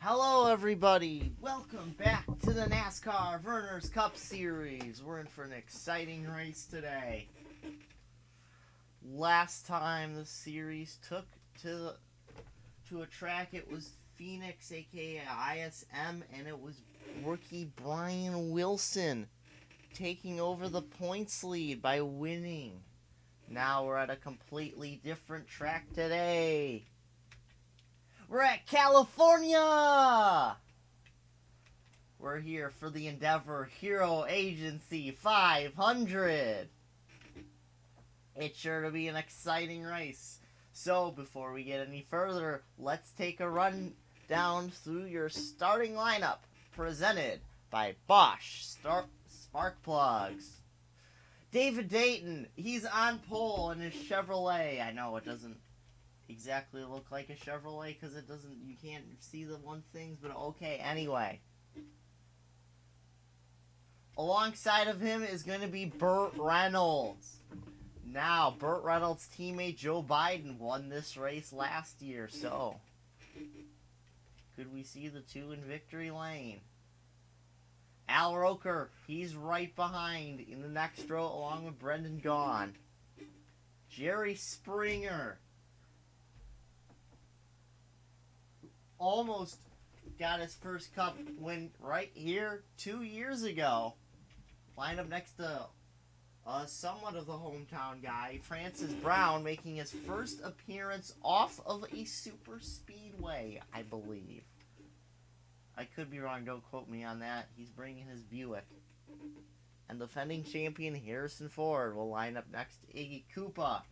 Hello, everybody. Welcome back to the NASCAR Vernors Cup Series. We're in for an exciting race today. Last time the series took to a track, it was Phoenix, aka ISM, and it was rookie Brian Wilson taking over the points lead by winning. Now we're at a completely different track today. We're at California! We're here for the Endeavor Hero Agency 500. It's sure to be an exciting race. So, before we get any further, let's take a run down through your starting lineup, presented by Bosch Spark Plugs. David Dayton, he's on pole in his Chevrolet. I know it doesn't exactly look like a Chevrolet because you can't see the one things, but okay, anyway. Alongside of him is going to be Burt Reynolds. Now, Burt Reynolds' teammate Joe Biden won this race last year, so could we see the two in victory lane? Al Roker, he's right behind in the next row along with Brendan Gaughan. Jerry Springer almost got his first cup win right here 2 years ago. Lined up next to somewhat of the hometown guy, Francis Brown, making his first appearance off of a super speedway, I believe. I could be wrong, don't quote me on that. He's bringing his Buick. And defending champion Harrison Ford will line up next to Iggy Koopa.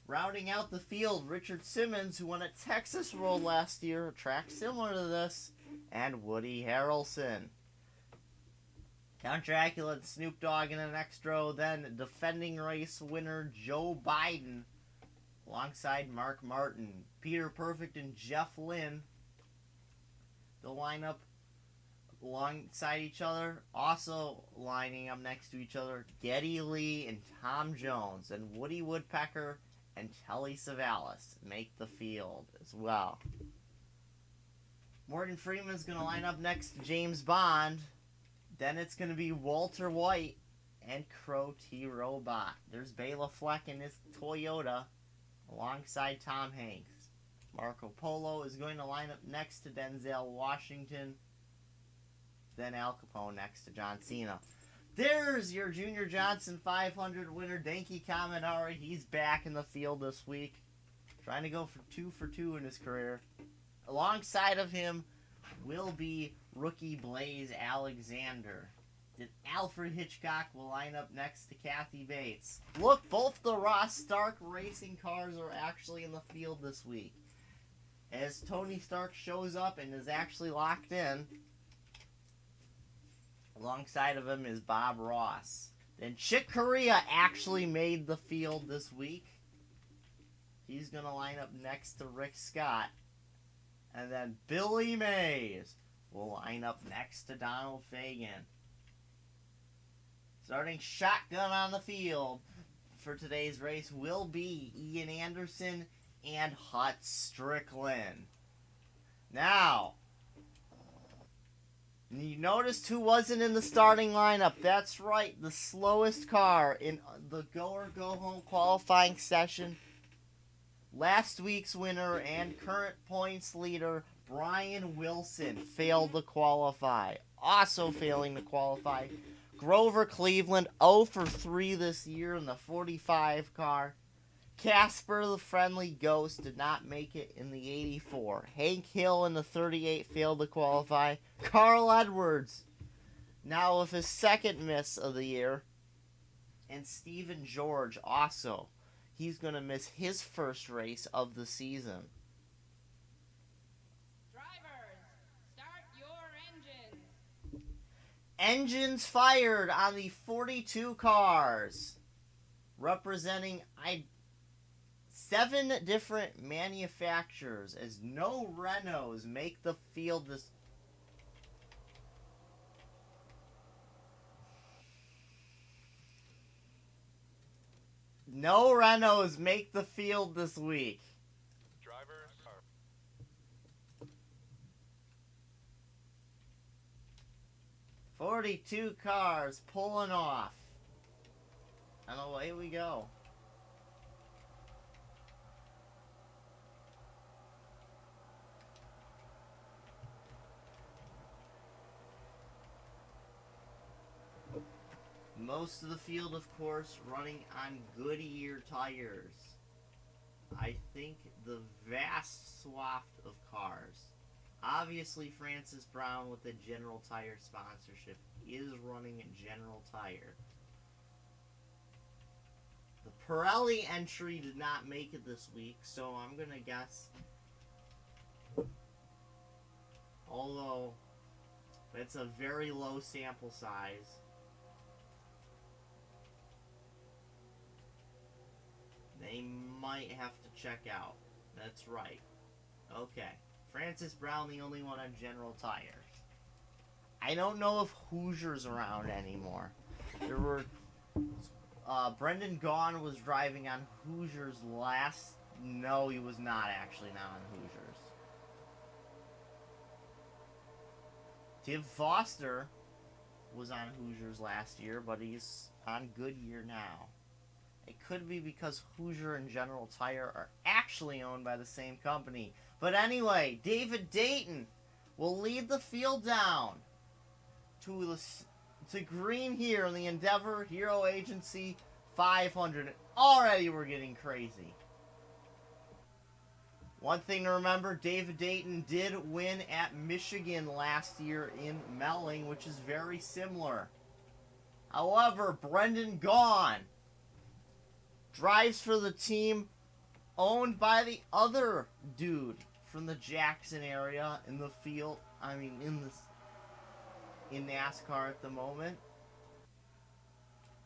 Rounding out the field, Richard Simmons, who won at Texas Road last year, a track similar to this, and Woody Harrelson. Count Dracula and Snoop Dogg in the next row, then defending race winner Joe Biden, alongside Mark Martin. Peter Perfect and Jeff Lynne, they'll line up alongside each other. Also lining up next to each other, Geddy Lee and Tom Jones, and Woody Woodpecker and Telly Savalas make the field as well. Morgan Freeman's going to line up next to James Bond. Then it's going to be Walter White and Crow T. Robot. There's Bela Fleck in his Toyota alongside Tom Hanks. Marco Polo is going to line up next to Denzel Washington. Then Al Capone next to John Cena. There's your Junior Johnson 500 winner, Denki Kaminari. He's back in the field this week, trying to go for two in his career. Alongside of him will be rookie Blaze Alexander. Alfred Hitchcock will line up next to Kathy Bates. Look, both the Ross Stark racing cars are actually in the field this week, as Tony Stark shows up and is actually locked in. Alongside of him is Bob Ross. Then Chick Corea actually made the field this week. He's going to line up next to Rick Scott. And then Billy Mays will line up next to Donald Fagen. Starting shotgun on the field for today's race will be Ian Anderson and Hut Strickland. Now, you noticed who wasn't in the starting lineup. That's right, the slowest car in the Go or Go Home qualifying session. Last week's winner and current points leader, Brian Wilson, failed to qualify. Also failing to qualify, Grover Cleveland, 0 for 3 this year in the 45 car. Casper the Friendly Ghost did not make it in the 84. Hank Hill in the 38 failed to qualify. Carl Edwards, now with his second miss of the year. And Stephen George also. He's going to miss his first race of the season. Drivers, start your engines. Engines fired on the 42 cars, representing 7 different manufacturers, as no Renaults make the field this. No Renaults make the field this week. Drivers are already 2 cars pulling off. And away we go. Most of the field, of course, running on Goodyear tires. I think the vast swath of cars. Obviously, Francis Brown with the General Tire sponsorship is running General Tire. The Pirelli entry did not make it this week, so I'm going to guess, although it's a very low sample size, they might have to check out. That's right. Okay. Francis Brown, the only one on General Tires. I don't know if Hoosier's around anymore. There were... Brendan Gaughan was driving on Hoosier's last... No, he was not actually now on Hoosier's. Tim Foster was on Hoosier's last year, but he's on Goodyear now. It could be because Hoosier and General Tire are actually owned by the same company. But anyway, David Dayton will lead the field down to green here in the Endeavor Hero Agency 500. Already we're getting crazy. One thing to remember, David Dayton did win at Michigan last year in Melling, which is very similar. However, Brendan Gaughan drives for the team owned by the other dude from the Jackson area in the field. I mean, in NASCAR at the moment.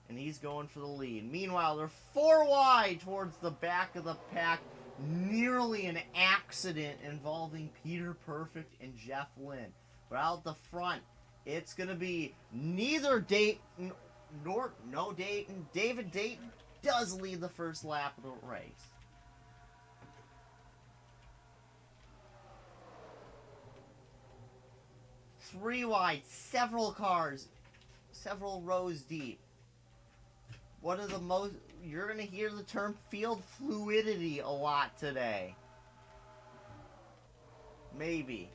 And he's going for the lead. Meanwhile, they're 4 wide towards the back of the pack. Nearly an accident involving Peter Perfect and Jeff Lynn. But out the front, it's going to be neither Dayton nor no Dayton. David Dayton does lead the first lap of the race. Three wide, several cars, several rows deep. What are the most... You're going to hear the term field fluidity a lot today. Maybe.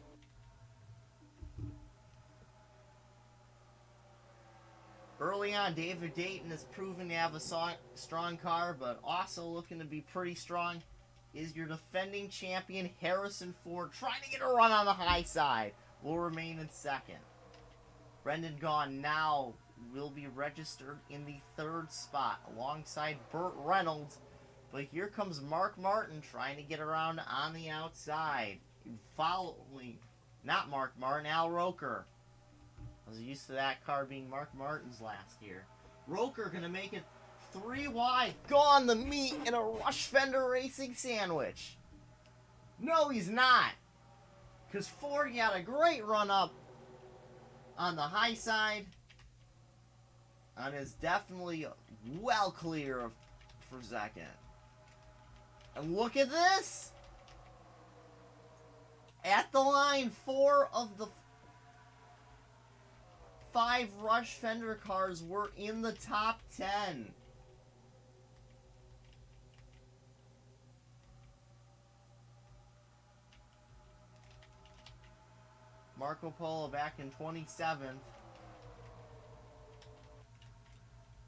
Early on, David Dayton has proven to have a strong car, but also looking to be pretty strong is your defending champion, Harrison Ford, trying to get a run on the high side. Will remain in second. Brendan Gaughan now will be registered in the 3rd spot alongside Burt Reynolds. But here comes Mark Martin trying to get around on the outside. Following, not Mark Martin, Al Roker. I was used to that car being Mark Martin's last year. Roker going to make it 3 wide. Gone the meat in a Rush Fender Racing sandwich. No, he's not. Because Ford got a great run up on the high side. And is definitely well clear for second. And look at this. At the line, 4 of the 5 Rush Fender cars were in the top 10. Marco Polo back in 27th.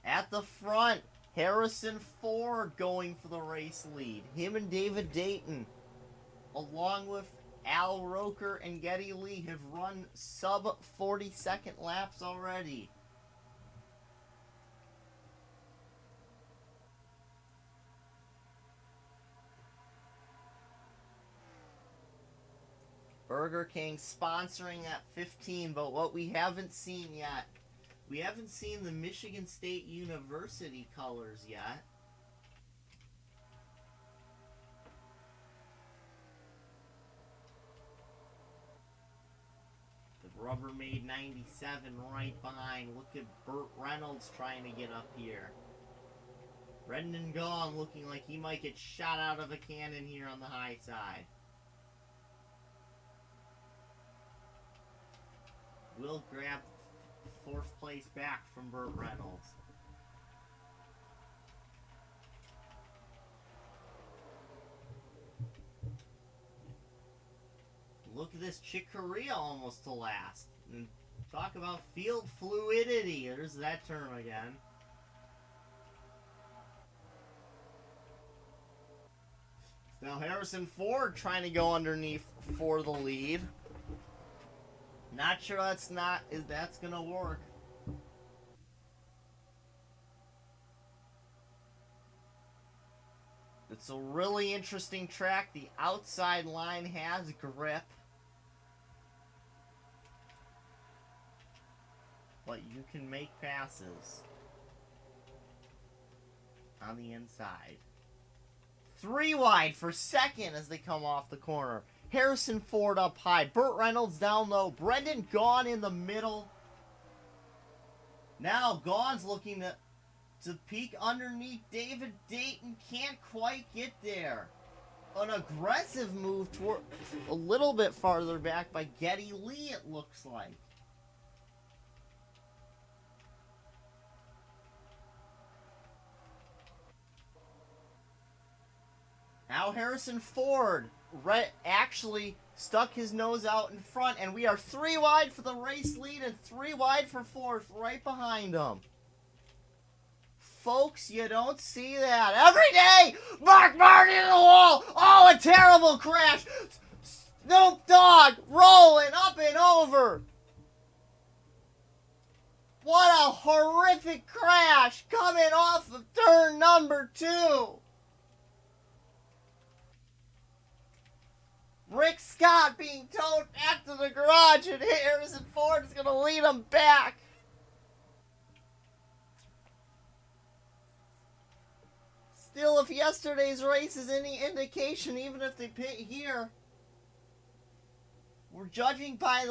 At the front, Harrison Ford going for the race lead. Him and David Dayton, along with Al Roker and Geddy Lee, have run sub 40-second laps already. Burger King sponsoring at 15, but what we haven't seen yet, we haven't seen the Michigan State University colors yet. The Rubbermaid 97 right behind. Look at Burt Reynolds trying to get up here. Brendan Gaughan looking like he might get shot out of a cannon here on the high side. Will grab fourth place back from Burt Reynolds. Look at this Chick Corea almost to last. And talk about field fluidity. There's that term again. Now Harrison Ford trying to go underneath for the lead. Not sure that's gonna work. It's a really interesting track. The outside line has grip. But you can make passes on the inside. 3 wide for second as they come off the corner. Harrison Ford up high. Burt Reynolds down low. Brendan Gaughan in the middle. Now Gaughan's looking to peek underneath David Dayton. Can't quite get there. An aggressive move toward a little bit farther back by Geddy Lee, it looks like. Now Harrison Ford actually stuck his nose out in front, and we are 3 wide for the race lead and 3 wide for fourth right behind him. Folks, you don't see that every day. Mark Martin in the wall. Oh, a terrible crash. Snoop Dogg rolling up and over. What a horrific crash coming off of turn number 2. Rick Scott being towed back to the garage, and Harrison Ford is going to lead him back. Still, if yesterday's race is any indication, even if they pit here, we're judging by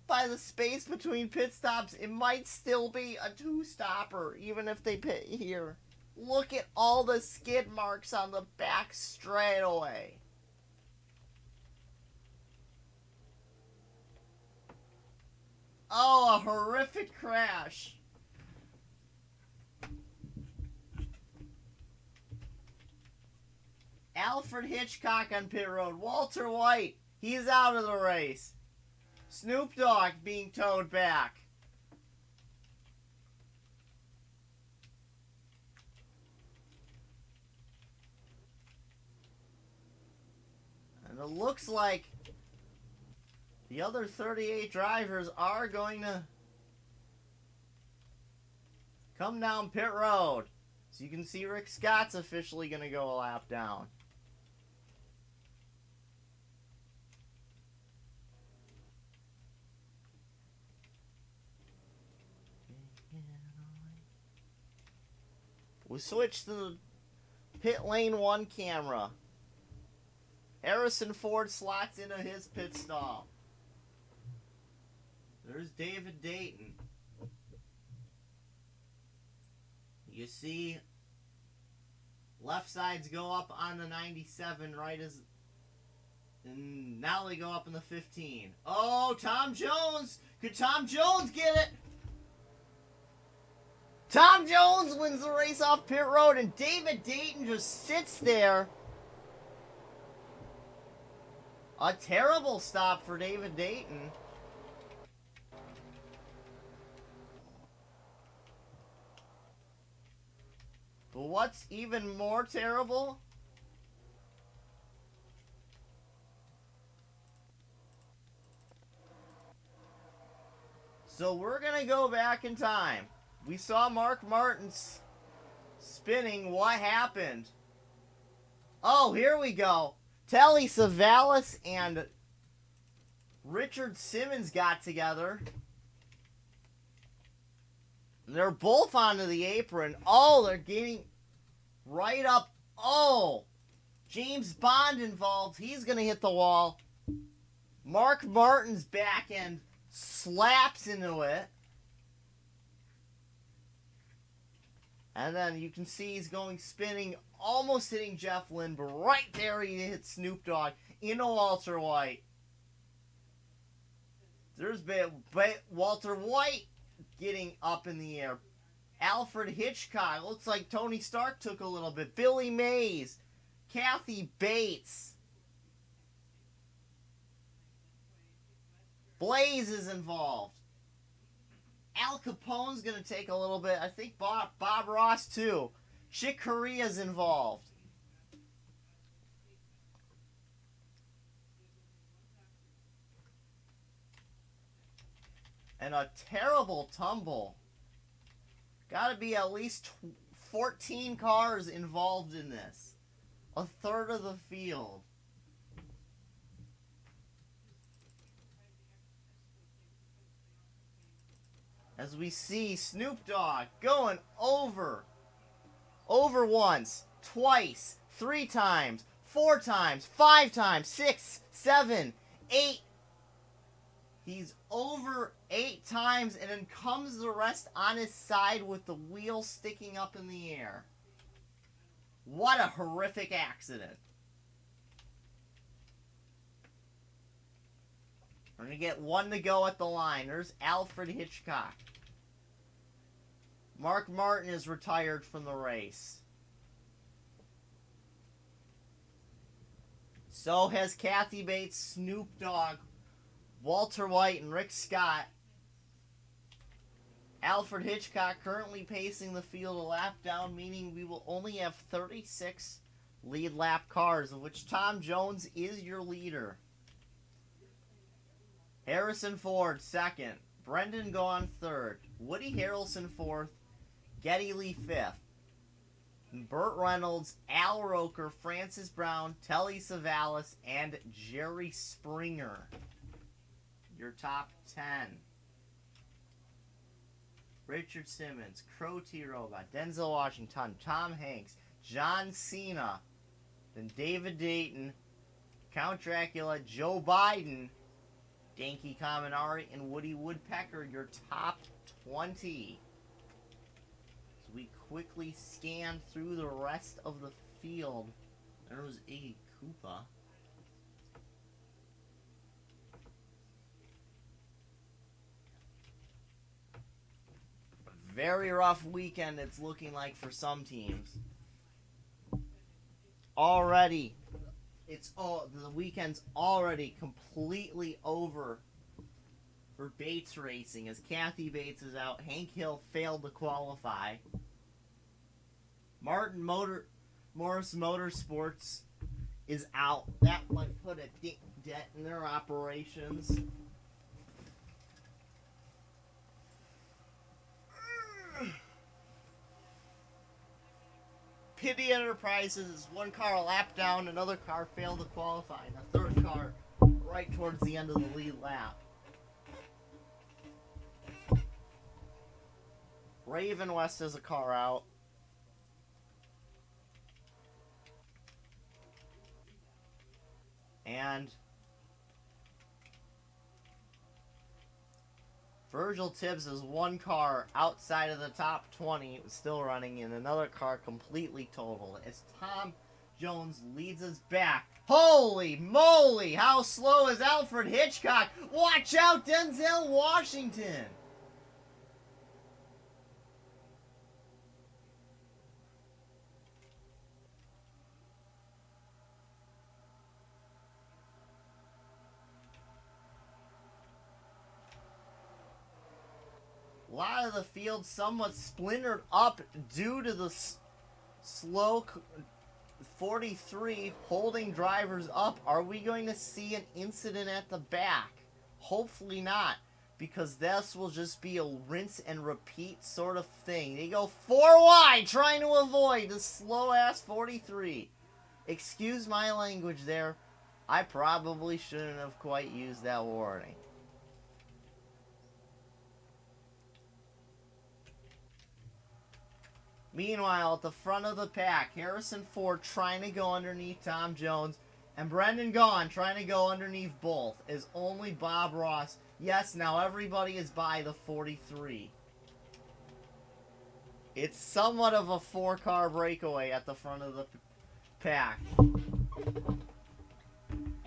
the space between pit stops, it might still be a 2-stopper, even if they pit here. Look at all the skid marks on the back straightaway. Oh, a horrific crash. Alfred Hitchcock on pit road. Walter White, he's out of the race. Snoop Dogg being towed back. And it looks like the other 38 drivers are going to come down pit road. So you can see Rick Scott's officially going to go a lap down. We switch to the pit lane 1 camera. Harrison Ford slots into his pit stall. There's David Dayton. You see left sides go up on the 97 right as, and now they go up in the 15. Oh, Tom Jones! Could Tom Jones get it? Tom Jones wins the race off pit road, and David Dayton just sits there. A terrible stop for David Dayton. But what's even more terrible? So we're going to go back in time. We saw Mark Martin spinning. What happened? Oh, here we go. Telly Savalas and Richard Simmons got together. They're both onto the apron. Oh, they're getting right up. Oh, James Bond involved. He's going to hit the wall. Mark Martin's back end slaps into it. And then you can see he's going spinning, almost hitting Jeff Lynne, but right there he hits Snoop Dogg into Walter White. There's Walter White getting up in the air. Alfred Hitchcock. Looks like Tony Stark took a little bit. Billy Mays. Kathy Bates. Blaze is involved. Al Capone's going to take a little bit. I think Bob Ross too. Chick Corea's involved. And a terrible tumble. Got to be at least 14 cars involved in this. A third of the field. As we see Snoop Dogg going over once, twice, 3 times, 4 times, 5 times, 6, 7, 8. He's over 8 times, and then comes the rest on his side with the wheel sticking up in the air. What a horrific accident. We're going to get 1 to go at the line. There's Alfred Hitchcock. Mark Martin is retired from the race. So has Kathy Bates, Snoop Dogg, Walter White, and Rick Scott. Alfred Hitchcock currently pacing the field a lap down, meaning we will only have 36 lead lap cars, of which Tom Jones is your leader. Harrison Ford, second. Brendan Gaughan, third. Woody Harrelson, fourth. Geddy Lee, fifth. Burt Reynolds, Al Roker, Francis Brown, Telly Savalas, and Jerry Springer. Your top 10. Richard Simmons, Crow T. Robot, Denzel Washington, Tom Hanks, John Cena, then David Dayton, Count Dracula, Joe Biden, Danky Kaminari, and Woody Woodpecker, your top 20. So we quickly scan through the rest of the field. There was Iggy Koopa. Very rough weekend it's looking like for some teams. Already, the weekend's already completely over for Bates Racing as Kathy Bates is out. Hank Hill failed to qualify. Morris Motorsports is out. That might put a dent in their operations. Pitty Enterprises is 1 car a lap down, another car failed to qualify, and a third car right towards the end of the lead lap. Raven West has a car out. And Virgil Tibbs has 1 car outside of the top 20, still running, and another car completely totaled. As Tom Jones leads us back. Holy moly! How slow is Alfred Hitchcock? Watch out, Denzel Washington! A lot of the field somewhat splintered up due to the slow 43 holding drivers up. Are we going to see an incident at the back? Hopefully not, because this will just be a rinse and repeat sort of thing. They go 4 wide trying to avoid the slow-ass 43. Excuse my language there. I probably shouldn't have quite used that warning. Meanwhile, at the front of the pack, Harrison Ford trying to go underneath Tom Jones, and Brendan Gaughan trying to go underneath both, is only Bob Ross. Yes, now everybody is by the 43. It's somewhat of a 4-car breakaway at the front of the pack.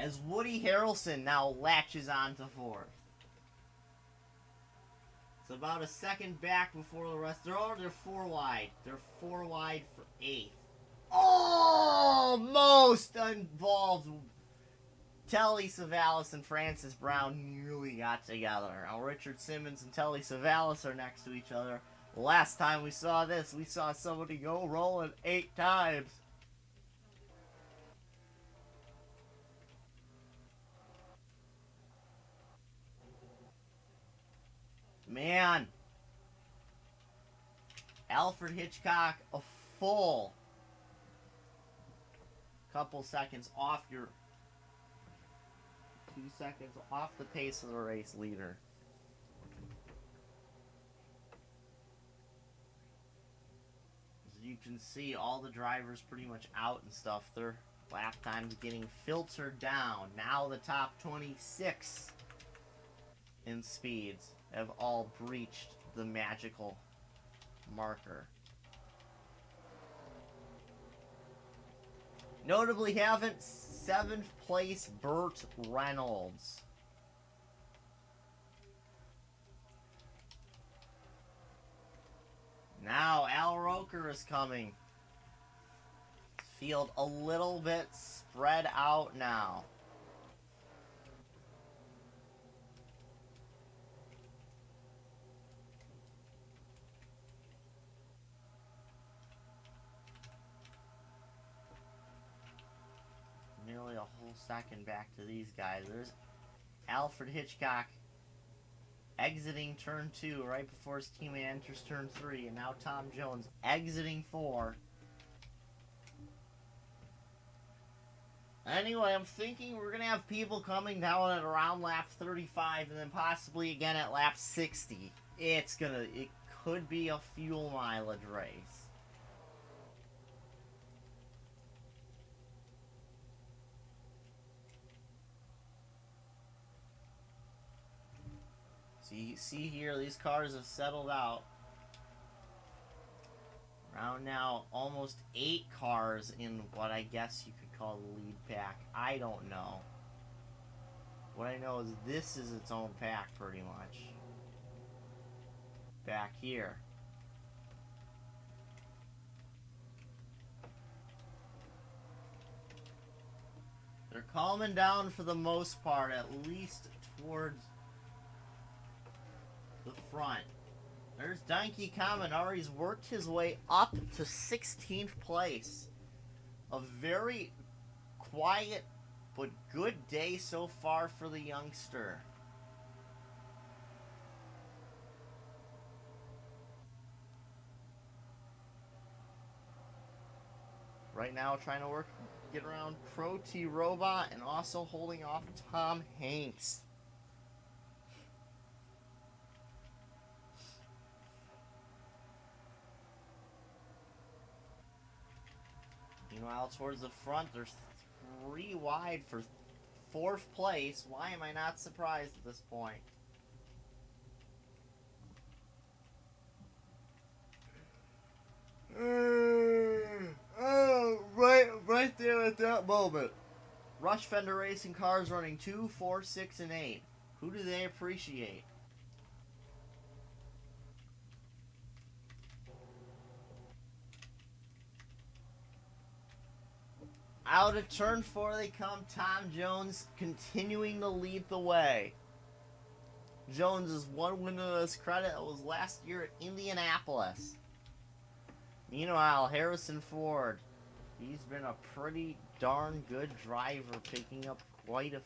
As Woody Harrelson now latches on to fourth. It's about a second back before the rest. They're 4 wide. They're 4 wide for 8th. Almost involved. Telly Savalas and Francis Brown nearly got together. Now Richard Simmons and Telly Savalas are next to each other. Last time we saw this, we saw somebody go rolling 8 times. Man. Alfred Hitchcock, a full couple seconds off your 2 seconds off the pace of the race leader. As you can see, all the drivers pretty much out and stuff. Their lap times getting filtered down. Now the top 26 in speeds have all breached the magical marker. Notably haven't 7th place Burt Reynolds. Now Al Roker is coming. Field a little bit spread out now. Nearly a whole second back to these guys. There's Alfred Hitchcock exiting turn 2 right before his teammate enters turn 3, and now Tom Jones exiting 4. Anyway, I'm thinking we're going to have people coming down at around lap 35 and then possibly again at lap 60. It could be a fuel mileage race. So you see here, these cars have settled out. Around now, almost 8 cars in what I guess you could call the lead pack. I don't know. What I know is this is its own pack, pretty much. Back here. They're calming down for the most part, at least towards the front. There's Dainke Kaminari's worked his way up to 16th place. A very quiet but good day so far for the youngster. Right now trying to get around Pro T Robot and also holding off Tom Hanks. Meanwhile, towards the front, there's 3 wide for 4th place. Why am I not surprised at this point? Oh, right there at that moment. Rush Fender Racing cars running 2, 4, 6, and 8. Who do they appreciate? Out of turn 4 they come. Tom Jones continuing to lead the way. Jones is one win to his credit. It was last year at Indianapolis. Meanwhile, Harrison Ford, he's been a pretty darn good driver, picking up quite a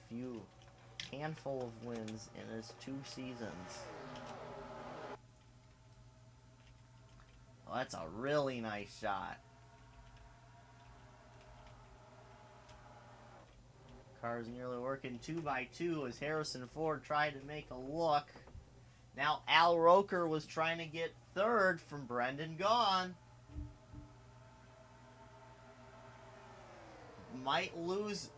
handful of wins in his 2 seasons. Well, that's a really nice shot. Car's nearly working 2 by 2 as Harrison Ford tried to make a look. Now Al Roker was trying to get 3rd from Brendan Gaughan. Might lose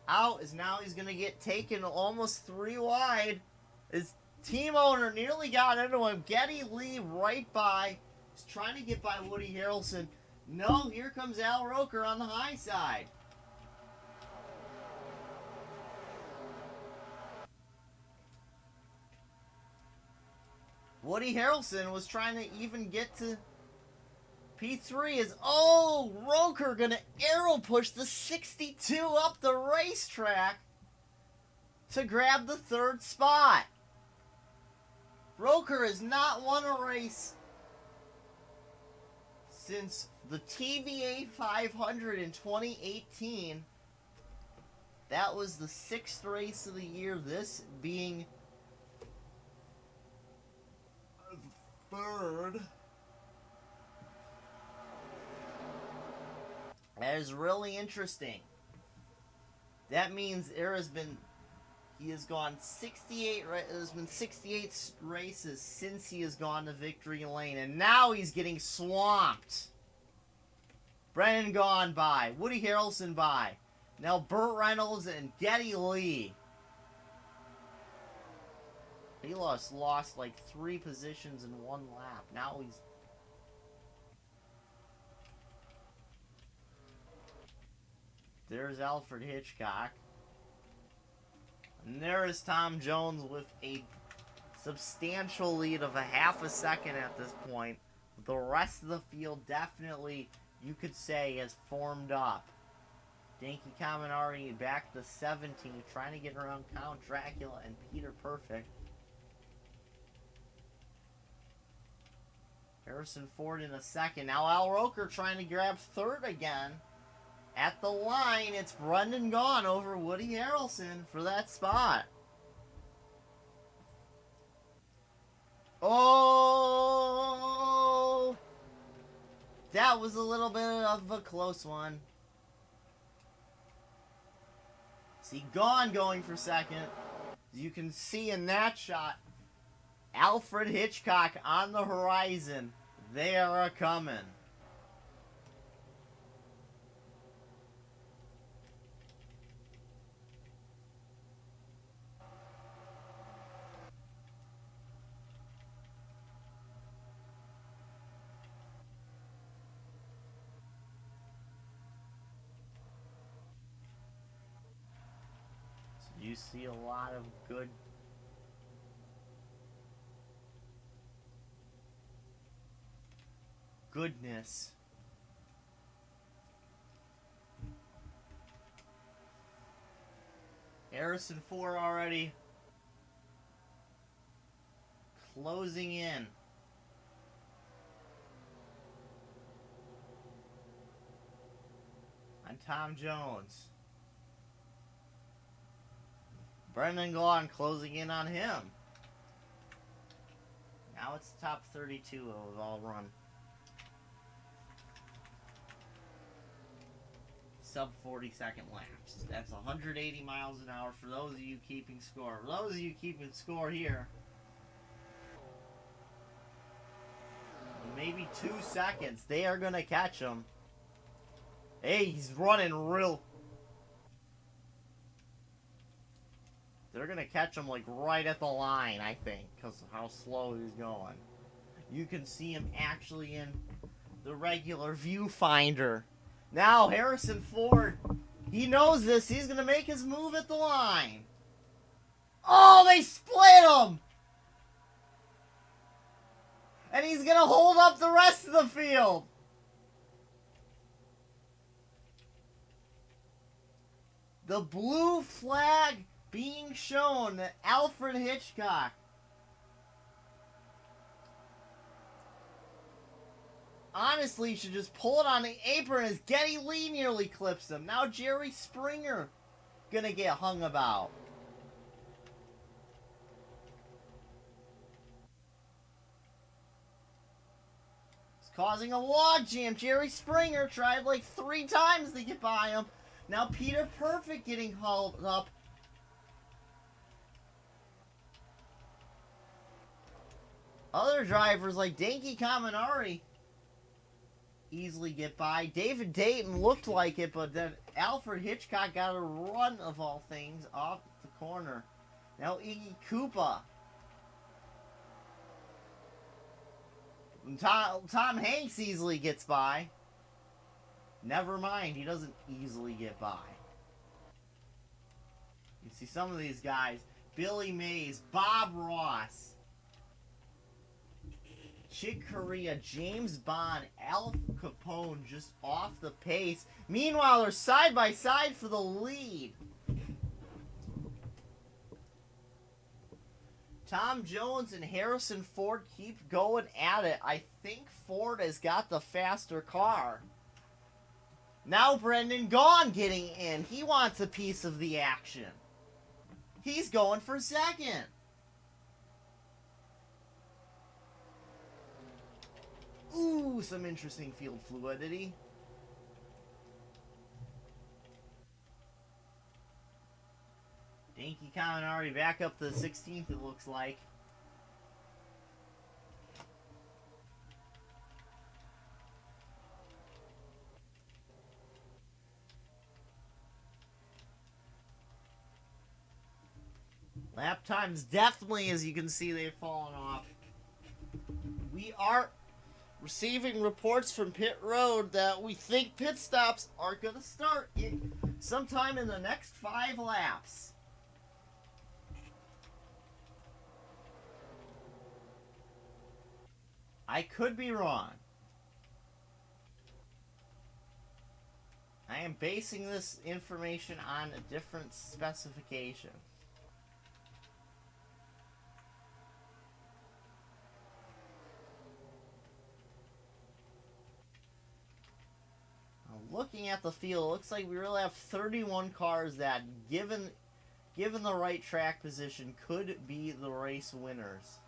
out as now he's going to get taken almost 3 wide. His team owner nearly got into him. Geddy Lee right by. He's trying to get by Woody Harrelson. No, here comes Al Roker on the high side. Woody Harrelson was trying to even get to P3 is, oh, Roker gonna arrow push the 62 up the racetrack to grab the third spot. Roker has not won a race since the TVA 500 in 2018. That was the 6th race of the year, this being the 3rd. That is really interesting. That means he has gone 68, there's been 68 races since he has gone to victory lane, and now he's getting swamped. Brennan Gaughan by, Woody Harrelson by, now Burt Reynolds and Geddy Lee. He lost like 3 positions in 1 lap. Now he's... There's Alfred Hitchcock. And there is Tom Jones with a substantial lead of a half a second at this point. The rest of the field definitely, you could say, has formed up. Danky Caminari back to 17th, trying to get around Count Dracula and Peter Perfect. Harrison Ford in a second. Now Al Roker trying to grab 3rd again. At the line, it's Brendan Gaughan over Woody Harrelson for that spot. Oh! That was a little bit of a close one. See Gaughan going for 2nd. As you can see in that shot, Alfred Hitchcock on the horizon. They are a-coming. You see a lot of goodness. Harrison Ford already closing in. On Tom Jones. Brendan Gaughan closing in on him. Now it's top 32 of all run. Sub 40-second laps. That's 180 miles an hour for those of you keeping score. For those of you keeping score here, maybe 2 seconds. They are going to catch him. Hey, he's running real... They're going to catch him like right at the line, I think, because of how slow he's going. You can see him actually in the regular viewfinder. Now, Harrison Ford, he knows this. He's going to make his move at the line. Oh, they split him! And he's going to hold up the rest of the field. The blue flag being shown that Alfred Hitchcock honestly should just pull it on the apron as Geddy Lee nearly clips him. Now Jerry Springer gonna get hung about. It's causing a log jam. Jerry Springer tried like 3 times to get by him. Now Peter Perfect getting hauled up. Other drivers like Danky Caminari easily get by. David Dayton looked like it, but then Alfred Hitchcock got a run of all things off the corner. Now Iggy Koopa. Tom Hanks easily gets by. Never mind, he doesn't easily get by. You see some of these guys. Billy Mays, Bob Ross. Chick Corea, James Bond, Al Capone just off the pace. Meanwhile, they're side by side for the lead. Tom Jones and Harrison Ford keep going at it. I think Ford has got the faster car. Now Brendan Gaughan getting in. He wants a piece of the action. He's going for second. Ooh, some interesting field fluidity. Dinky Caminari back up to the 16th, it looks like. Lap times definitely, as you can see, they've fallen off. We are receiving reports from pit road that we think pit stops are going to start sometime in the next 5 laps. I could be wrong. I am basing this information on a different specification. Looking at the field, it looks like we really have 31 cars that, given the right track position, could be the race winners.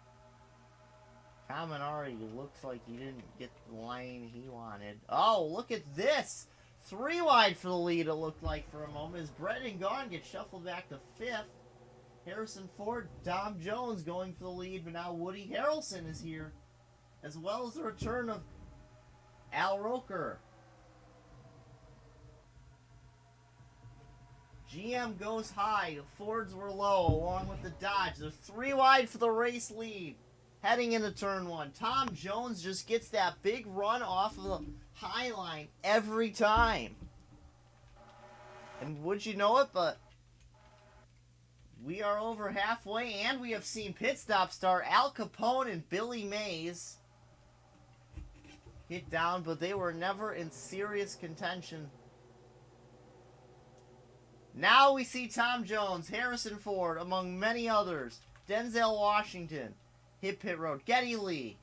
Caminari looks like he didn't get the lane he wanted. Oh, look at this! 3 wide for the lead, it looked like for a moment, as Brendan Gaughan gets shuffled back to 5th. Harrison Ford, Tom Jones going for the lead, but now Woody Harrelson is here, as well as the return of Al Roker. GM goes high, the Fords were low, along with the Dodge. They're 3 wide for the race lead, heading into turn 1. Tom Jones just gets that big run off of the high line every time. And would you know it, but we are over halfway, and we have seen pit stop start. Al Capone and Billy Mays hit down, but they were never in serious contention. Now we see Tom Jones, Harrison Ford, among many others. Denzel Washington hit pit road. Geddy Lee.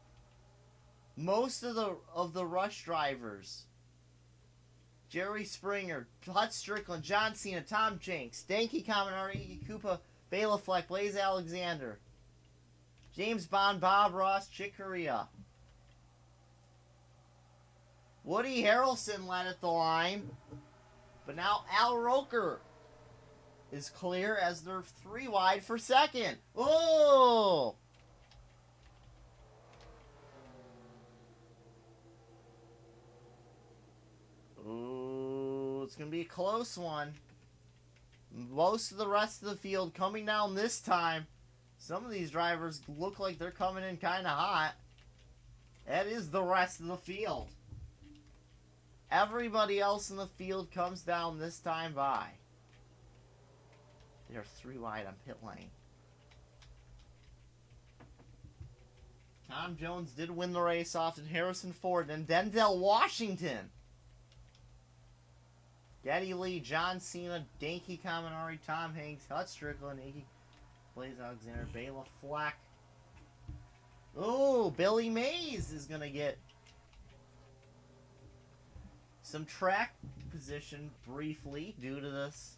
Most of the rush drivers. Jerry Springer, Hut Strickland, John Cena, Tom Jenks, Danky Caminari, Iggy Koopa, Bela Fleck, Blaze Alexander, James Bond, Bob Ross, Chick Corea. Woody Harrelson led at the line, but now Al Roker is clear as they're 3 wide for second. Oh! Ooh, it's going to be a close one. Most of the rest of the field coming down this time. Some of these drivers look like they're coming in kind of hot. That is the rest of the field. Everybody else in the field comes down this time by. They're 3 wide on pit lane. Tom Jones did win the race off to Harrison Ford and Denzel Washington. Geddy Lee, John Cena, Danky Caminari, Tom Hanks, Hut Strickland, Iggy, Blaze Alexander, Bela Fleck. Oh, Billy Mays is going to get some track position briefly due to this.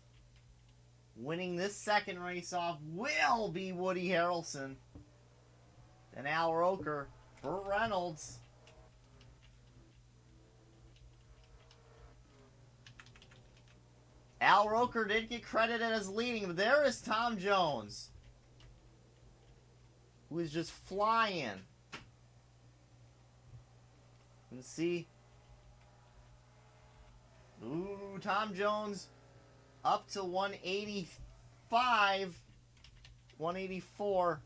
Winning this second race off will be Woody Harrelson. Then Al Roker, Burt Reynolds. Al Roker did get credited as leading, but there is Tom Jones, who is just flying. You can see. Ooh, Tom Jones up to 185, 184.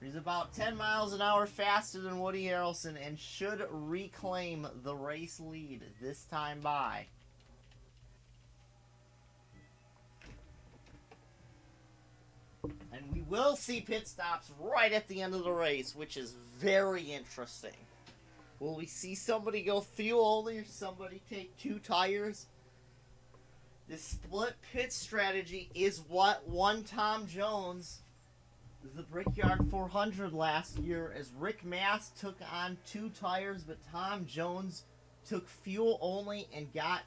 He's about 10 miles an hour faster than Woody Harrelson and should reclaim the race lead this time by. And we will see pit stops right at the end of the race, which is very interesting. Will we see somebody go fuel only or somebody take 2 tires? This split pit strategy is what won Tom Jones the Brickyard 400 last year, as Rick Mast took on 2 tires, but Tom Jones took fuel only and got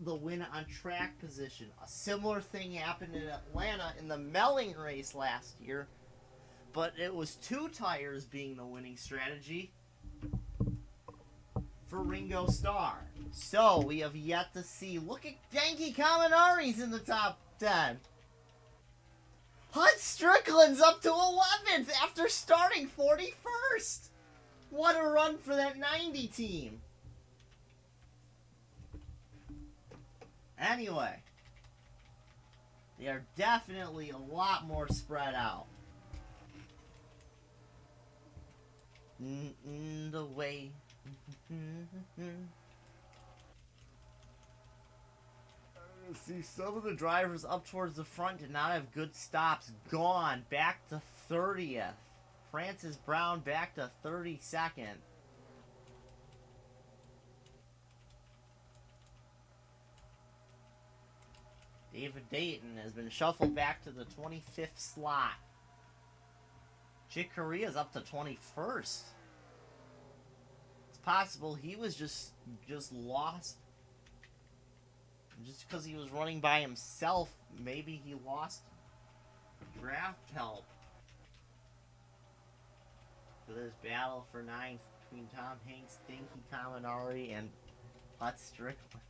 the win on track position. A similar thing happened in Atlanta in the Melling race last year, but it was 2 tires being the winning strategy for Ringo Starr. So we have yet to see. Look at Denki Kaminari's in the top 10. Hut Strickland's up to 11th after starting 41st. What a run for that 90 team. Anyway, they are definitely a lot more spread out. The way. See, some of the drivers up towards the front did not have good stops. Gone back to 30th. Francis Brown back to 32nd. David Dayton has been shuffled back to the 25th slot. Chick Corea's up to 21st. It's possible he was just lost. Just because he was running by himself, maybe he lost draft help. So there's battle for 9th between Tom Hanks, Dinky Kaminari, and Hut Strickland.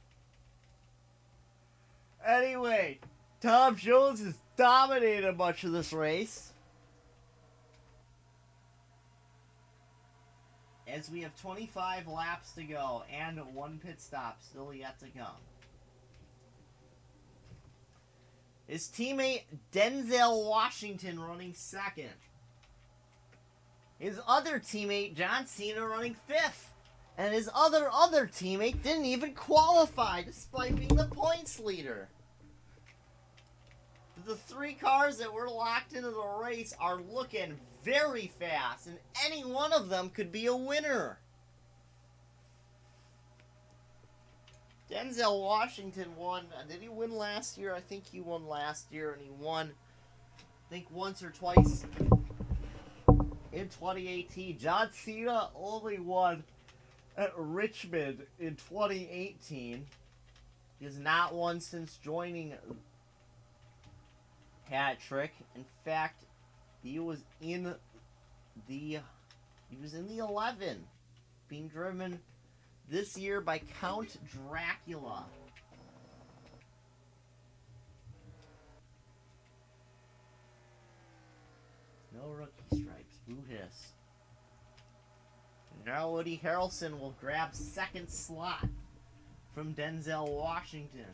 Anyway, Tom Jones has dominated much of this race, as we have 25 laps to go and 1 pit stop still yet to come. His teammate Denzel Washington running 2nd. His other teammate John Cena running 5th. And his other teammate didn't even qualify despite being the points leader. The 3 cars that were locked into the race are looking very fast, and any one of them could be a winner. Denzel Washington won. Did he win last year? I think he won last year, and he won, I think, once or twice in 2018. John Cena only won at Richmond in 2018. He has not won since joining Hat Trick. In fact, he was in the 11, being driven this year by Count Dracula. No rookie stripes. Boo hiss. Now Woody Harrelson will grab 2nd slot from Denzel Washington.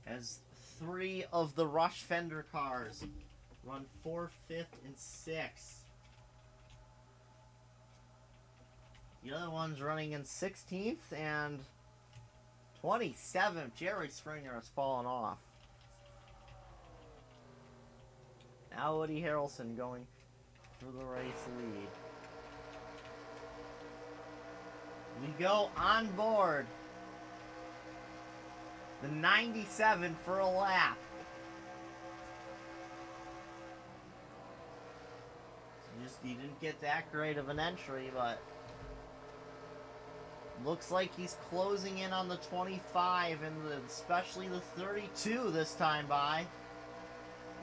As 3 of the Rush Fender cars run 4th, 5th, and 6th. The other one's running in 16th and 27th. Jerry Springer has fallen off. Now Woody Harrelson going for the race lead. We go on board the 97 for a lap. He didn't get that great of an entry, but looks like he's closing in on the 25 and especially the 32 this time by.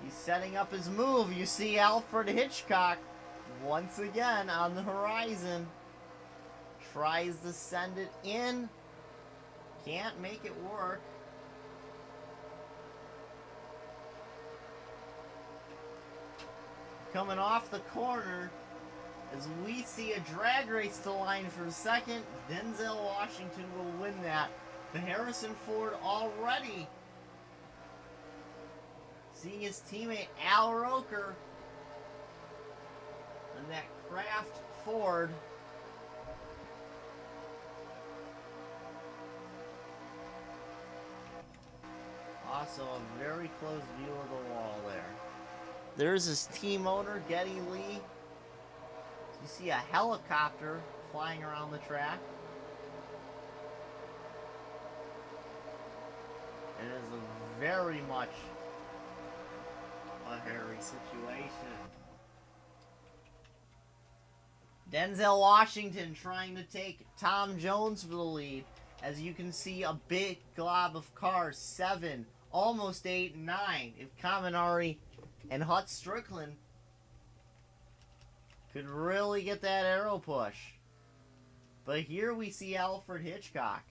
He's setting up his move. You see Alfred Hitchcock once again on the horizon. Tries to send it in. Can't make it work. Coming off the corner, as we see a drag race to line for 2nd, Denzel Washington will win that. The Harrison Ford already seeing his teammate Al Roker and that Kraft Ford. So a very close view of the wall there. There's his team owner, Geddy Lee. You see a helicopter flying around the track. It is a very much a hairy situation. Denzel Washington trying to take Tom Jones for the lead. As you can see, a big glob of cars, 7, almost 8, 9. If Kaminari and Hut Strickland could really get that arrow push. But here we see Alfred Hitchcock.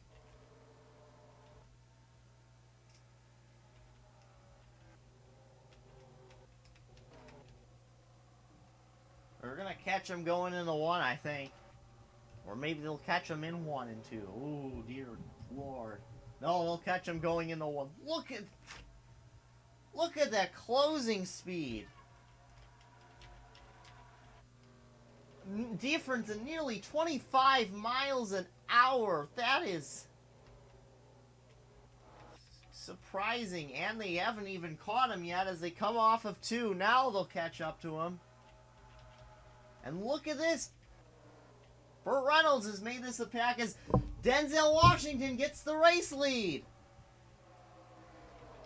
They're going to catch him going into 1, I think. Or maybe they'll catch him in 1 and 2. Ooh, dear Lord. No, they'll catch him going into 1. Look at that closing speed. Difference in nearly 25 miles an hour. That is surprising. And they haven't even caught him yet as they come off of 2. Now they'll catch up to him. And look at this. Burt Reynolds has made this a pack as Denzel Washington gets the race lead.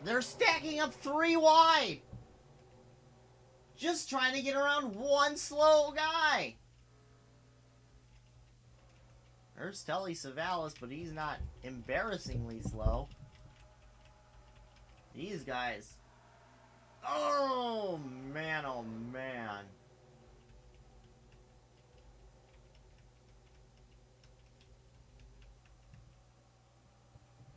They're stacking up 3 wide. Just trying to get around 1 slow guy. There's Telly Savalas, but he's not embarrassingly slow. These guys. Oh, man, oh, man.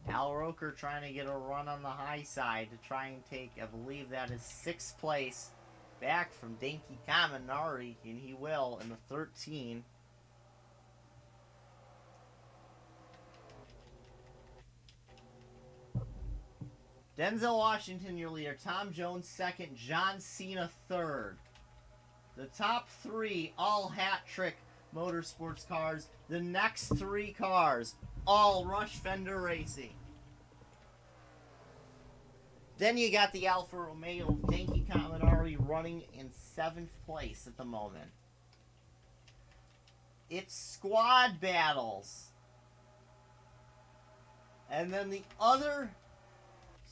Al Roker trying to get a run on the high side to try and take, I believe that is 6th place back from Dinky Kaminari, and he will in the 13. Denzel Washington, your leader. Tom Jones, 2nd. John Cena, 3rd. The top 3, all hat trick motorsports cars. The next 3 cars, all Rush Fender Racing. Then you got the Alfa Romeo Dinky Kaminari running in 7th place at the moment. It's squad battles. And then the other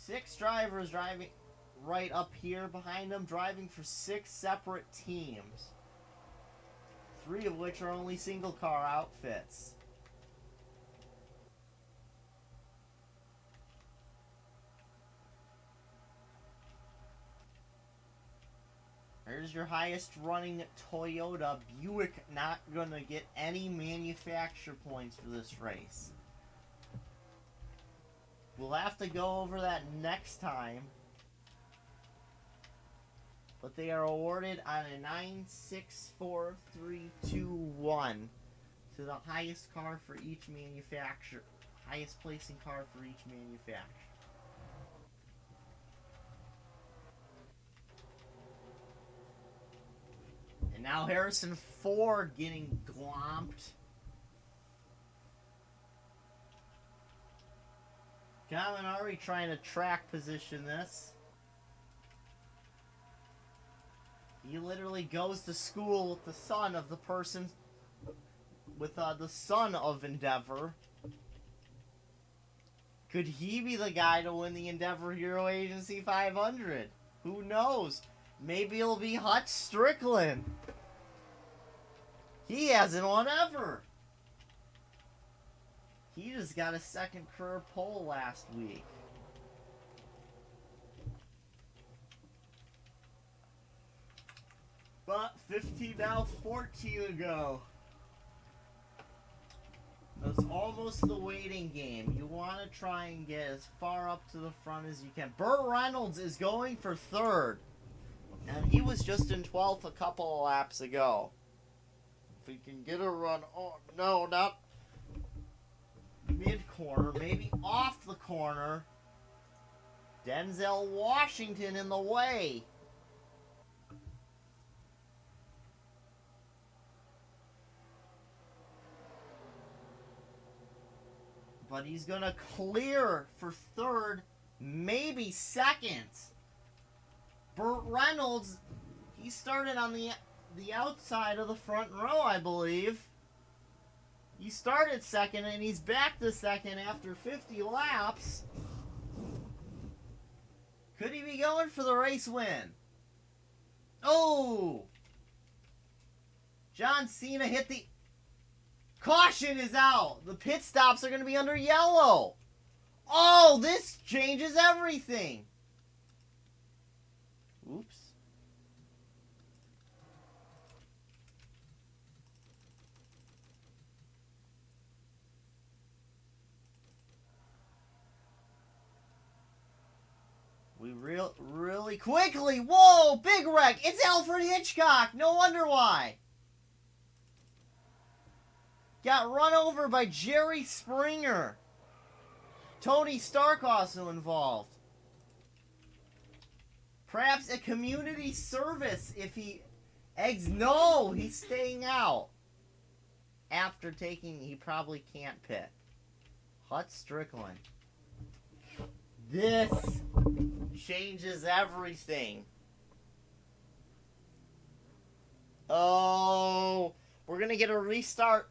6 drivers driving right up here behind them, driving for 6 separate teams. 3 of which are only single car outfits. There's your highest running Toyota. Buick not going to get any manufacturer points for this race. We'll have to go over that next time. But they are awarded on a 9, 6, 4, 3, 2, 1 to the highest car for each manufacturer. Highest placing car for each manufacturer. And now Harrison Ford getting glomped. Kaminari trying to track position this. He literally goes to school with the son of the person, with the son of Endeavor. Could he be the guy to win the Endeavor Hero Agency 500? Who knows? Maybe it'll be Hut Strickland. He hasn't won ever. He just got a 2nd career pole last week. But 15 now, 14 to go. It's almost the waiting game. You want to try and get as far up to the front as you can. Burt Reynolds is going for 3rd. And he was just in 12th a couple of laps ago. If he can get a run. Oh, no, not mid-corner. Maybe off the corner. Denzel Washington in the way. But he's going to clear for 3rd maybe second. Burt Reynolds, he started on the outside of the front row, I believe. He started second, and he's back to second after 50 laps. Could he be going for the race win? Oh! John Cena hit the... Caution is out! The pit stops are going to be under yellow. Oh, this changes everything. Oops. We really quickly. Whoa, big wreck. It's Alfred Hitchcock. No wonder why. Got run over by Jerry Springer. Tony Stark also involved. Perhaps a community service if he eggs. No, he's staying out. After taking, he probably can't pit. Hut Strickland. This changes everything. Oh, we're going to get a restart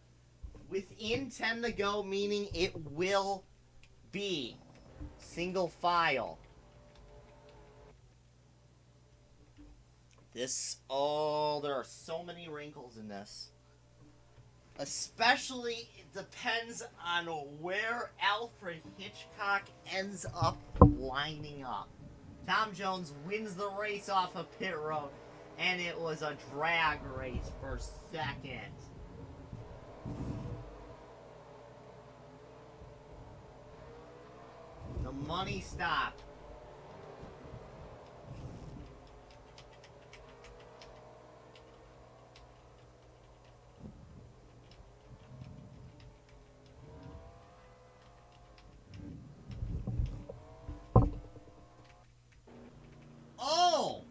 within 10 to go, meaning it will be single file. This, oh, there are so many wrinkles in this. Especially, it depends on where Alfred Hitchcock ends up lining up. Tom Jones wins the race off of pit road, and it was a drag race for second. The money stopped. Oh!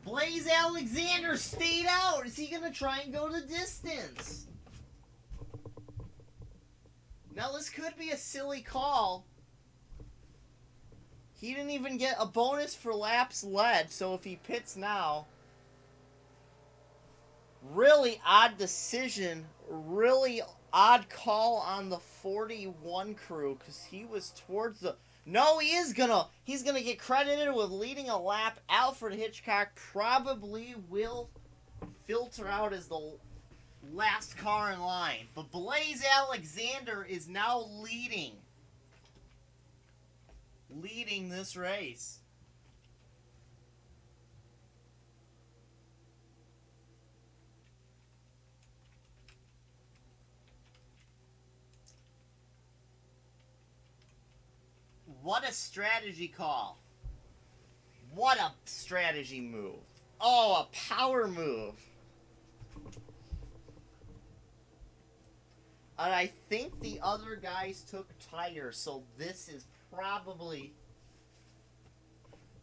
Blaze Alexander stayed out. Is he going to try and go the distance? Now, this could be a silly call. He didn't even get a bonus for laps led, so if he pits now... Really odd decision. Really odd call on the 41 crew, because he was towards the... No, he's gonna get credited with leading a lap. Alfred Hitchcock probably will filter out as the last car in line. But Blaze Alexander is now leading this race. What a strategy call. What a strategy move. Oh, a power move. And I think the other guys took tires, so this is probably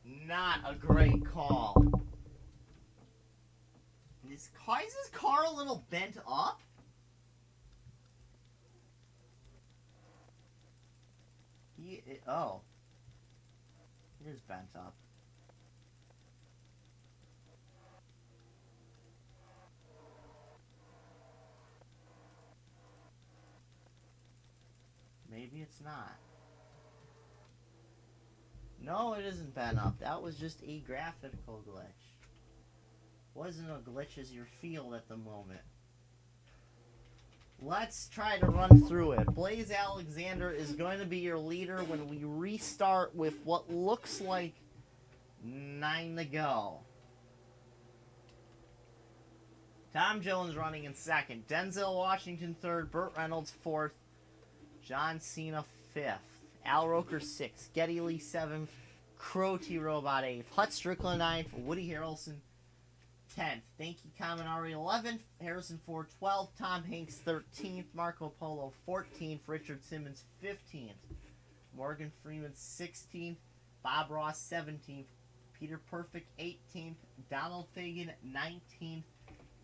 not a great call. Is his car a little bent up? Oh. It is bent up. Maybe it's not. No, it isn't bent up. That was just a graphical glitch. Wasn't a glitch as your field at the moment. Let's try to run through it. Blaze Alexander is going to be your leader when we restart with what looks like 9 to go. Tom Jones running in second. Denzel Washington third. Burt Reynolds fourth. John Cena fifth. Al Roker sixth. Geddy Lee seventh. Crow T Robot eighth. Hut Strickland ninth. Woody Harrelson 10th. Thank you, Kaminari 11th. Harrison Ford 12th. Tom Hanks 13th. Marco Polo 14th. Richard Simmons 15th. Morgan Freeman 16th. Bob Ross 17th. Peter Perfect 18th. Donald Fagen 19th.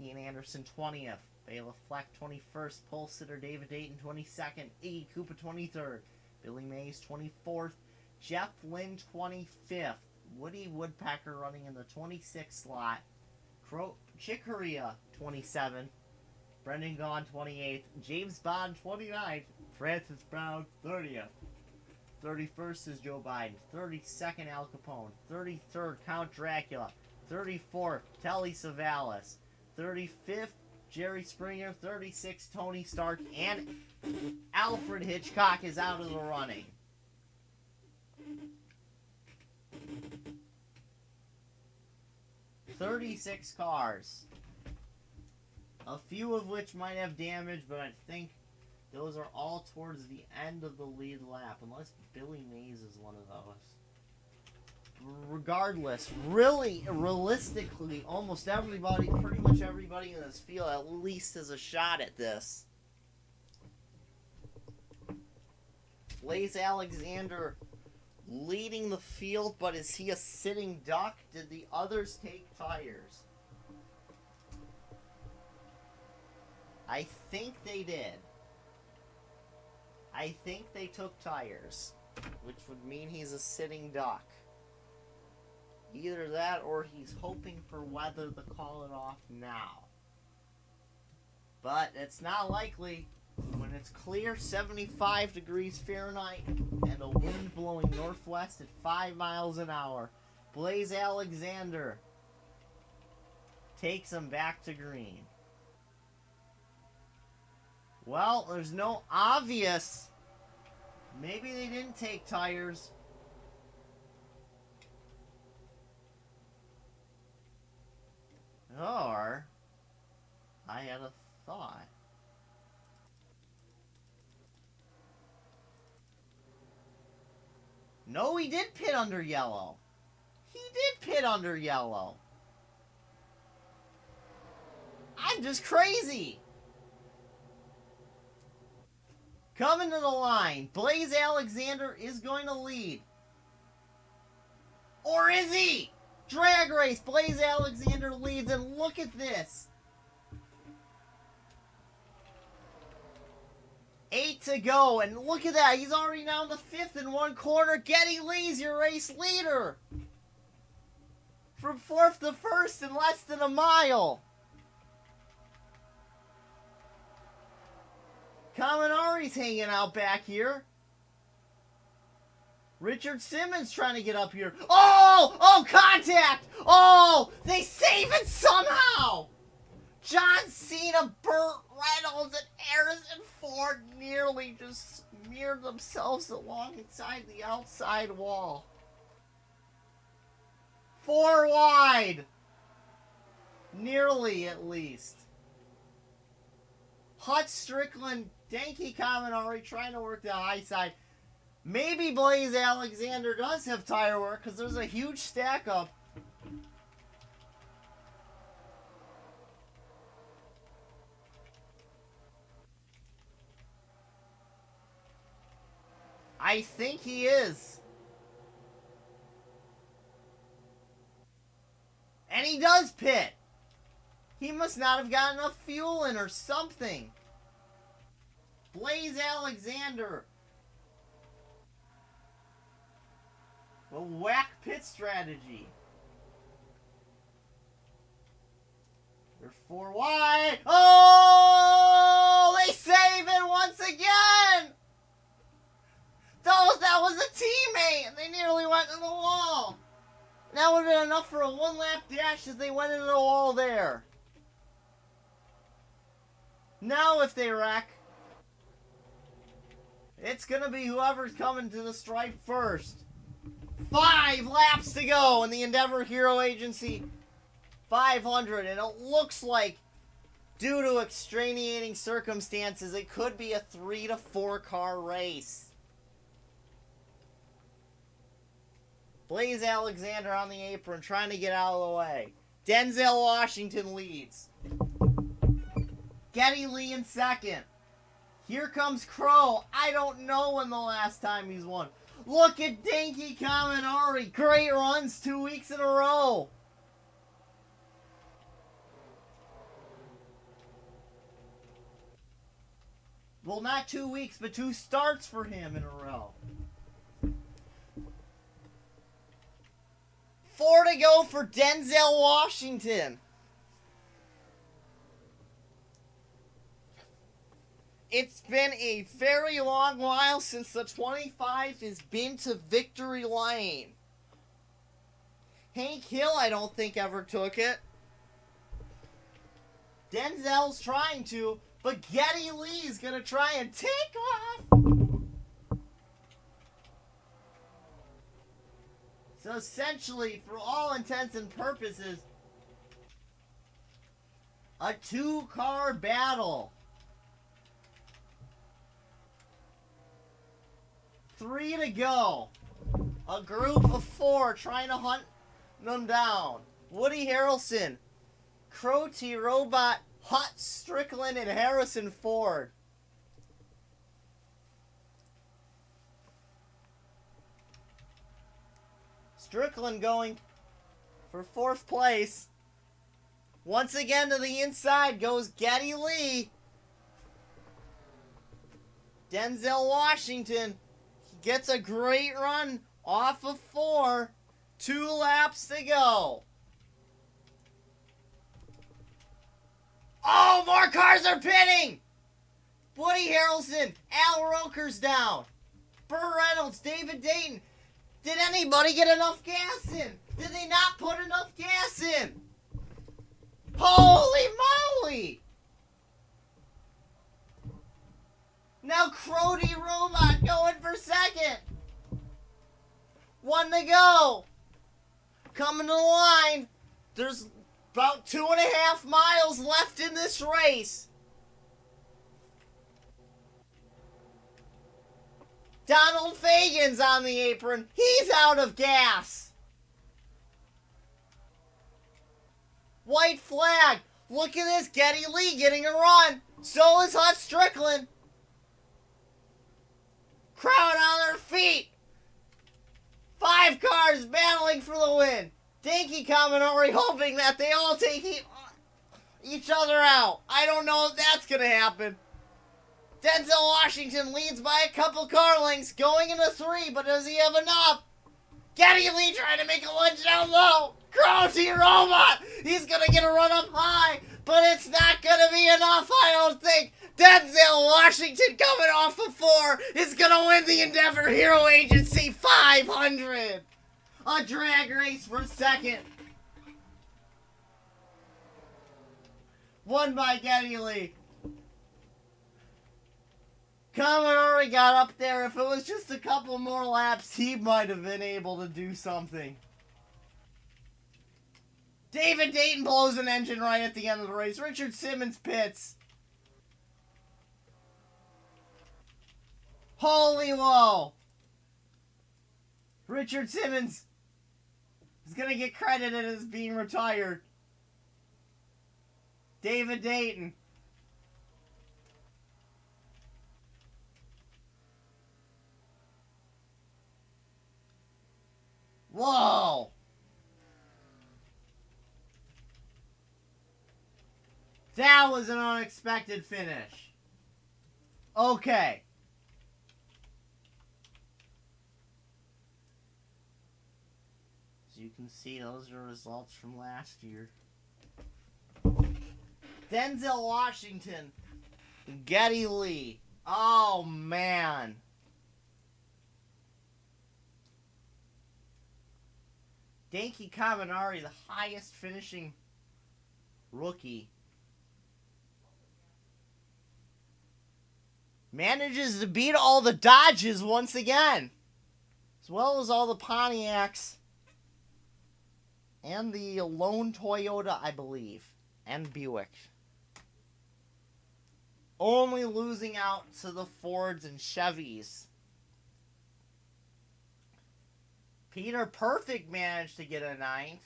Ian Anderson 20th. Bela Fleck 21st, pole sitter David Dayton 22nd, Iggy Koopa 23rd, Billy Mays 24th, Jeff Lynn 25th, Woody Woodpecker running in the 26th slot, Chick Corea 27th, Brendan Gaughan 28th, James Bond 29th, Francis Brown 30th. 31st is Joe Biden, 32nd Al Capone, 33rd Count Dracula, 34th Telly Savalas, 35th Jerry Springer, 36th Tony Stark, and Alfred Hitchcock is out of the running. "36 cars. A few of which might have damage, but I think those are all towards the end of the lead lap, unless Billy Mays is one of those. Regardless, really, realistically, almost everybody, pretty much everybody in this field at least has a shot at this. Blaze Alexander leading the field, but is he a sitting duck? Did the others take tires? I think they did. I think they took tires, which would mean he's a sitting duck. Either that or he's hoping for weather to call it off now. But it's not likely. When it's clear, 75 degrees Fahrenheit, and a wind blowing northwest at 5 miles an hour, Blaze Alexander takes him back to green. Well, there's no obvious. Maybe they didn't take tires. Or I had a thought. No, he did pit under yellow. He did pit under yellow. I'm just crazy. Coming to the line, Blaze Alexander is going to lead. Or is he? Drag race, Blaze Alexander leads, and look at this. 8 to go, and look at that. He's already down to 5th in one corner. Getty Lee's your race leader. From 4th to 1st in less than a mile. Kaminari's hanging out back here. Richard Simmons trying to get up here. Oh! Oh, contact! Oh! They save it somehow! John Cena, Burt Reynolds, and Harrison Ford nearly just smeared themselves alongside the outside wall. 4 wide. Nearly, at least. Hut Strickland, Danky Kaminari trying to work the high side. Maybe Blaze Alexander does have tire work because there's a huge stack up. I think he is. And he does pit. He must not have got enough fuel in or something. Blaze Alexander. A whack pit strategy. They're 4 wide. Oh! They save it once again! That was a teammate! And they nearly went to the wall. That would have been enough for a 1-lap dash as they went into the wall there. Now if they wreck, it's going to be whoever's coming to the stripe first. 5 laps to go in the Endeavor Hero Agency 500. And it looks like, due to extenuating circumstances, it could be a 3 to 4 car race. Blaze Alexander on the apron trying to get out of the way. Denzel Washington leads. Getty Lee in second. Here comes Crow. I don't know when the last time he's won. Look at Danky Kaminari. Great runs 2 weeks in a row. Well, not 2 weeks, but 2 starts for him in a row. 4 to go for Denzel Washington. It's been a very long while since the 25 has been to victory lane. Hank Hill, I don't think, ever took it. Denzel's trying to, but Geddy Lee's going to try and take off. So essentially, for all intents and purposes, a 2-car battle. 3 to go. A group of 4 trying to hunt them down. Woody Harrelson, Crow T. Robot, Hut Strickland, and Harrison Ford. Strickland going for 4th place. Once again to the inside goes Geddy Lee. Denzel Washington gets a great run off of 4. 2 laps to go. Oh, more cars are pitting! Woody Harrelson, Al Roker's down. Burt Reynolds, David Dayton. Did anybody get enough gas in? Did they not put enough gas in? Holy moly! Now Crody Robot going for 2nd. 1 to go. Coming to the line. There's about 2.5 miles left in this race. Donald Fagen's on the apron. He's out of gas. White flag. Look at this. Geddy Lee getting a run. So is Hut Strickland. Crowd on their feet. 5 cars battling for the win. Dinky Commodore hoping that they all take each other out. I don't know if that's going to happen. Denzel Washington leads by a couple car lengths going into 3, but does he have enough? Geddy Lee trying to make a lunge down low. Crow T. Robot. He's going to get a run up high, but it's not going to be enough, I don't think. Denzel Washington coming off of 4 is going to win the Endeavor Hero Agency 500. A drag race for 2nd. Won by Geddy Lee. Commodore got up there. If it was just a couple more laps, he might have been able to do something. David Dayton blows an engine right at the end of the race. Richard Simmons pits. Holy whoa. Richard Simmons is going to get credited as being retired. David Dayton. Whoa. That was an unexpected finish. Okay. As you can see, those are results from last year. Denzel Washington. Geddy Lee. Oh, man. Dinky Kaminari, the highest finishing rookie. Manages to beat all the Dodges once again. As well as all the Pontiacs. And the lone Toyota, I believe. And Buick. Only losing out to the Fords and Chevys. Peter Perfect managed to get a 9th.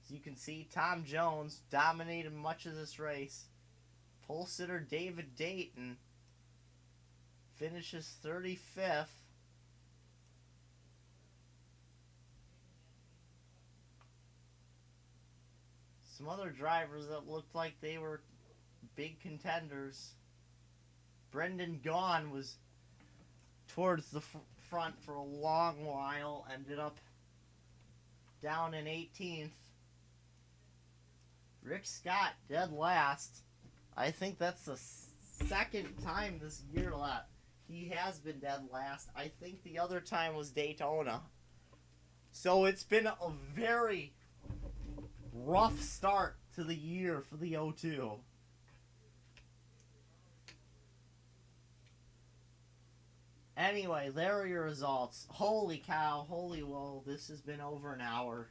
As you can see, Tom Jones dominated much of this race. Pole sitter David Dayton finishes 35th. Some other drivers that looked like they were big contenders. Brendan Gaughan was towards the front for a long while, ended up down in 18th. Rick Scott dead last. I think that's the second time this year that he has been dead last. I think the other time was Daytona. So it's been a very rough start to the year for the O2. Anyway, there are your results. Holy cow, holy whoa, this has been over an hour.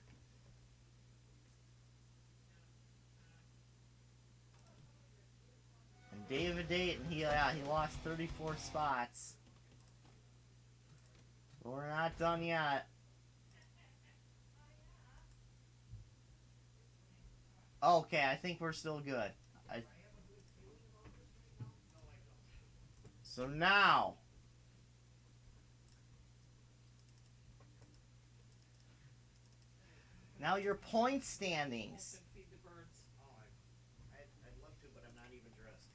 And David Dayton, he lost 34 spots. But we're not done yet. Okay, I think we're still good. So now, your point standings. I'd love to, but I'm not even dressed.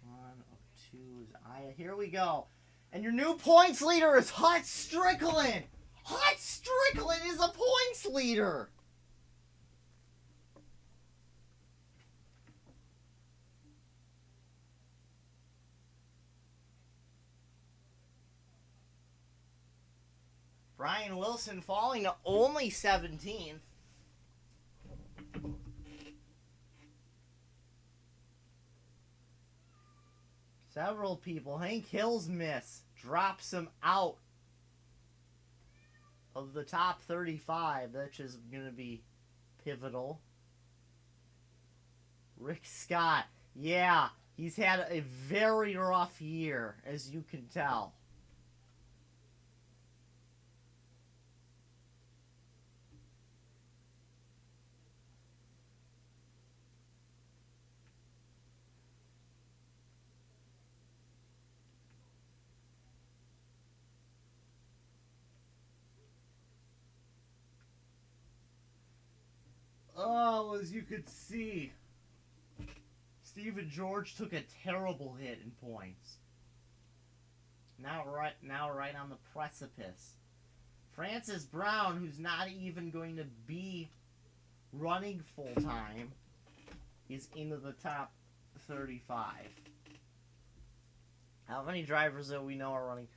102 is Aya. Here we go. And your new points leader is Hut Strickland. Hut Strickland is a points leader. Brian Wilson falling to only 17th. Several people. Hank Hill's miss drops him out of the top 35, which is going to be pivotal. Rick Scott. Yeah, he's had a very rough year, as you can tell. Oh, as you could see, Stephen George took a terrible hit in points. Now right on the precipice. Francis Brown, who's not even going to be running full time, is into the top 35. How many drivers that we know are running?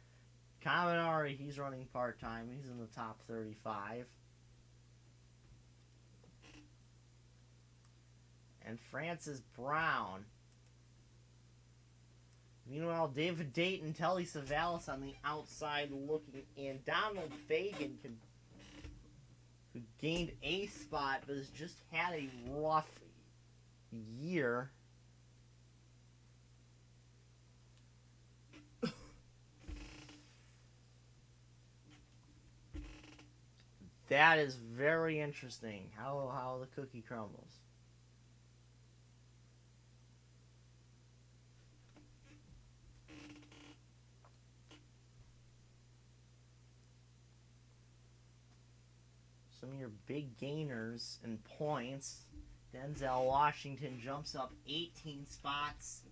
Caminari, he's running part time. He's in the top 35. And Francis Brown. Meanwhile, David Dayton, Telly Savalas on the outside looking in. Donald Fagan, who gained a spot, but has just had a rough year. That is very interesting, how the cookie crumbles. Some of your big gainers in points. Denzel Washington jumps up 18 spots.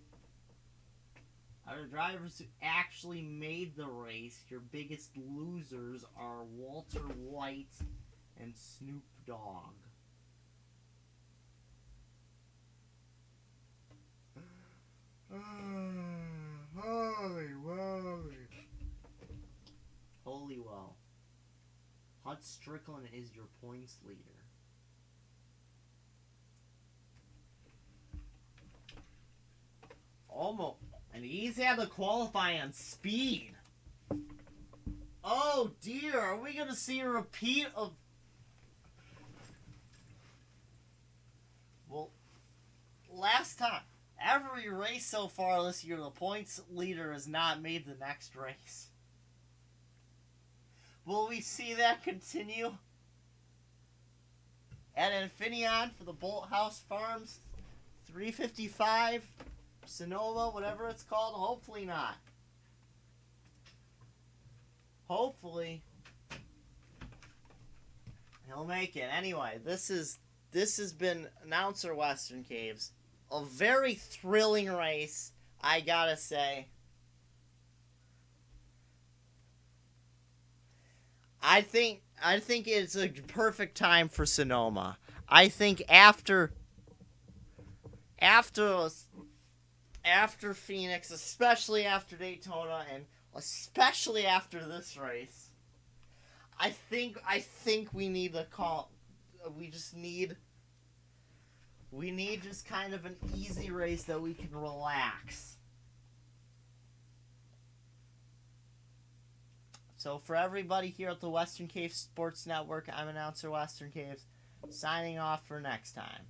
Other drivers who actually made the race, your biggest losers are Walter White and Snoop Dogg. Holy moly. Holy well. Hut Strickland is your points leader. Almost. And he's had to qualify on speed. Oh dear, are we going to see a repeat of... Well, last time, every race so far this year, the points leader has not made the next race. Will we see that continue? At Infineon for the Bolt House Farms 355, Sonoma, whatever it's called? Hopefully not. Hopefully he'll make it. Anyway, this has been Announcer Western Caves. a very thrilling race, I gotta say. I think it's a perfect time for Sonoma. I think after Phoenix, especially after Daytona, and especially after this race, I think we need to call. We need just kind of an easy race that we can relax. So for everybody here at the Western Caves Sports Network, I'm announcer Western Caves, signing off for next time.